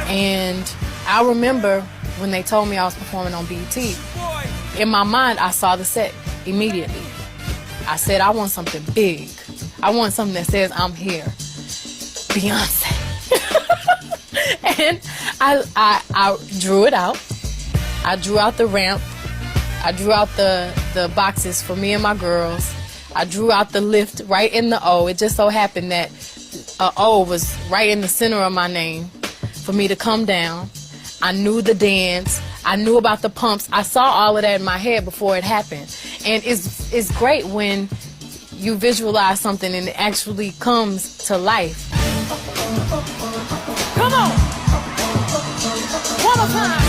And I remember when they told me I was performing on BET, in my mind, I saw the set immediately. I said, I want something big. I want something that says I'm here. Beyonce. And I drew it out. I drew out the ramp. I drew out the boxes for me and my girls. I drew out the lift right in the O. It just so happened that O was right in the center of my name for me to come down. I knew the dance. I knew about the pumps. I saw all of that in my head before it happened. And it's great when you visualize something and it actually comes to life. Come on! One more time!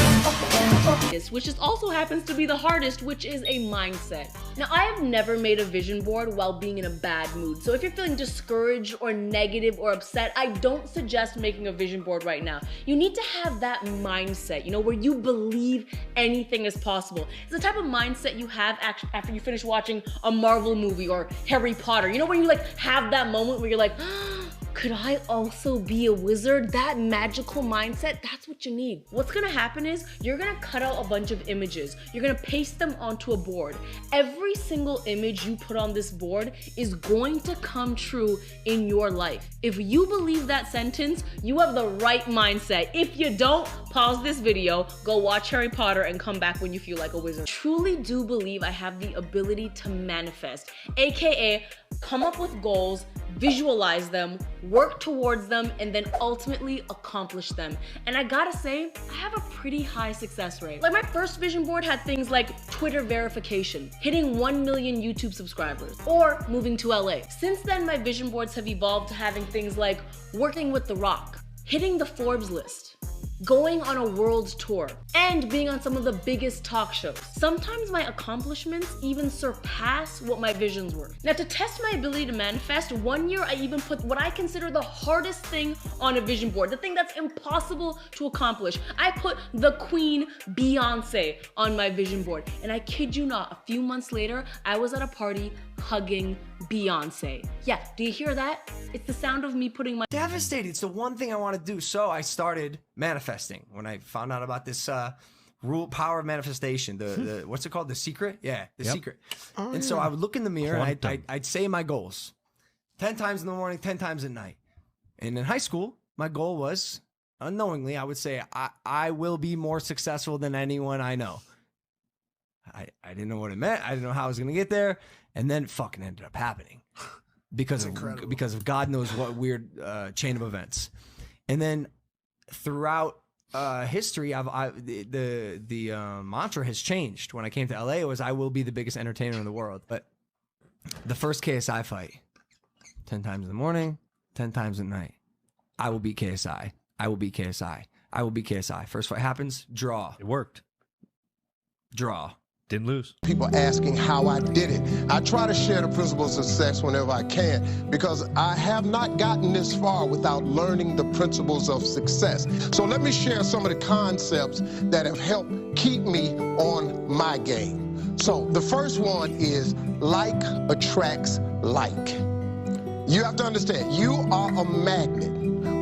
Which just also happens to be the hardest, which is a mindset. Now, I have never made a vision board while being in a bad mood. So if you're feeling discouraged or negative or upset, I don't suggest making a vision board right now. You need to have that mindset, you know, where you believe anything is possible. It's the type of mindset you have after you finish watching a Marvel movie or Harry Potter. You know, when you like have that moment where you're like, could I also be a wizard? That magical mindset, that's what you need. What's gonna happen is you're gonna cut out a bunch of images. You're gonna paste them onto a board. Every single image you put on this board is going to come true in your life. If you believe that sentence, you have the right mindset. If you don't, pause this video, go watch Harry Potter and come back when you feel like a wizard. Truly do believe I have the ability to manifest, AKA come up with goals, visualize them, work towards them, and then ultimately accomplish them. And I gotta say, I have a pretty high success rate. Like my first vision board had things like Twitter verification, hitting 1 million YouTube subscribers, or moving to LA. Since then, my vision boards have evolved to having things like working with The Rock, hitting the Forbes list, going on a world tour, and being on some of the biggest talk shows. Sometimes my accomplishments even surpass what my visions were. Now, to test my ability to manifest, one year I even put what I consider the hardest thing on a vision board, the thing that's impossible to accomplish. I put the Queen Beyonce on my vision board. And I kid you not, a few months later, I was at a party hugging Beyonce. Yeah, do you hear that? It's the sound of me putting my— Devastated. It's the one thing I want to do. So I started manifesting when I found out about this power of manifestation. The what's it called? The Secret? Yeah, The Secret. Oh, and so I would look in the mirror and I'd say my goals 10 times in the morning, 10 times at night. And in high school, my goal was, unknowingly, I would say, I will be more successful than anyone I know. I didn't know what it meant. I didn't know how I was going to get there. And then it fucking ended up happening because of God knows what weird chain of events. And then throughout history, the mantra has changed. When I came to LA, it was I will be the biggest entertainer in the world. But the first KSI fight, 10 times in the morning, 10 times at night, I will beat KSI. I will beat KSI. I will beat KSI. First fight happens, draw. It worked. Draw. Didn't lose. People asking how I did it. I try to share the principles of success whenever I can because I have not gotten this far without learning the principles of success. So let me share some of the concepts that have helped keep me on my game. So the first one is like attracts like. You have to understand, you are a magnet.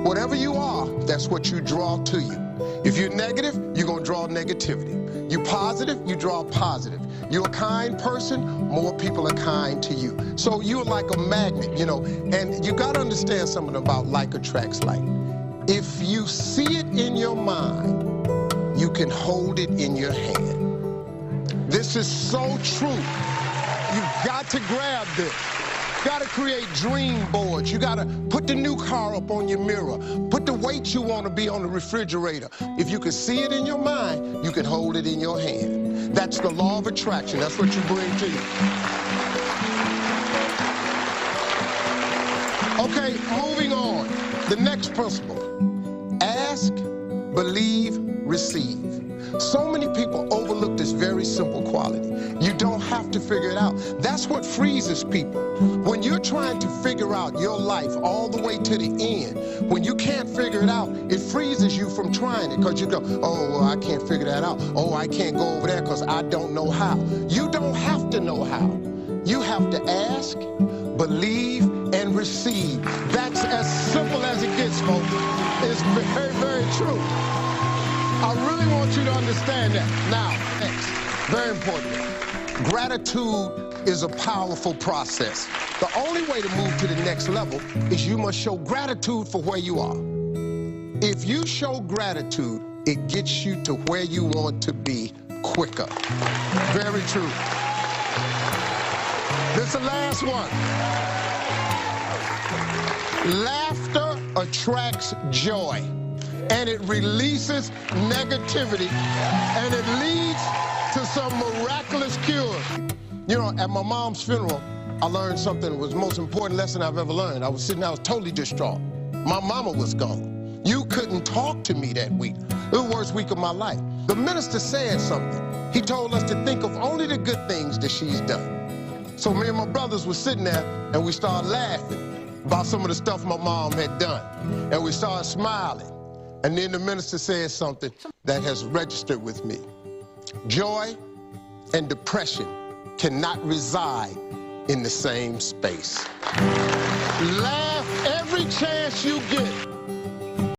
Whatever you are, that's what you draw to you. If you're negative, you're going to draw negativity. You're positive, you draw positive. You're a kind person, more people are kind to you. So you're like a magnet, you know, and you got to understand something about like attracts like. If you see it in your mind, you can hold it in your hand. This is so true. You've got to grab this. You got to create dream boards. You got to put the new car up on your mirror. Put the weight you want to be on the refrigerator. If you can see it in your mind, you can hold it in your hand. That's the law of attraction. That's what you bring to you. Okay, moving on. The next principle. Ask, believe, receive. So many people overlook this very simple quality. You don't have to figure it out. That's what freezes people. When you're trying to figure out your life all the way to the end, when you can't figure it out, it freezes you from trying it because you go, oh, well, I can't figure that out. Oh, I can't go over there because I don't know how. You don't have to know how. You have to ask, believe, and receive. That's as simple as it gets, folks. It's very, very true. I really want you to understand that. Now, next, very important. Gratitude is a powerful process. The only way to move to the next level is you must show gratitude for where you are. If you show gratitude, it gets you to where you want to be quicker. Very true. This is the last one. Laughter attracts joy, and it releases negativity, and it leads to some miraculous cures. You know, at my mom's funeral, I learned something that was the most important lesson I've ever learned. I was sitting there, I was totally distraught. My mama was gone. You couldn't talk to me that week. It was the worst week of my life. The minister said something. He told us to think of only the good things that she's done. So me and my brothers were sitting there, and we started laughing about some of the stuff my mom had done. And we started smiling. And then the minister said something that has registered with me. Joy and depression cannot reside in the same space. Laugh every chance you get.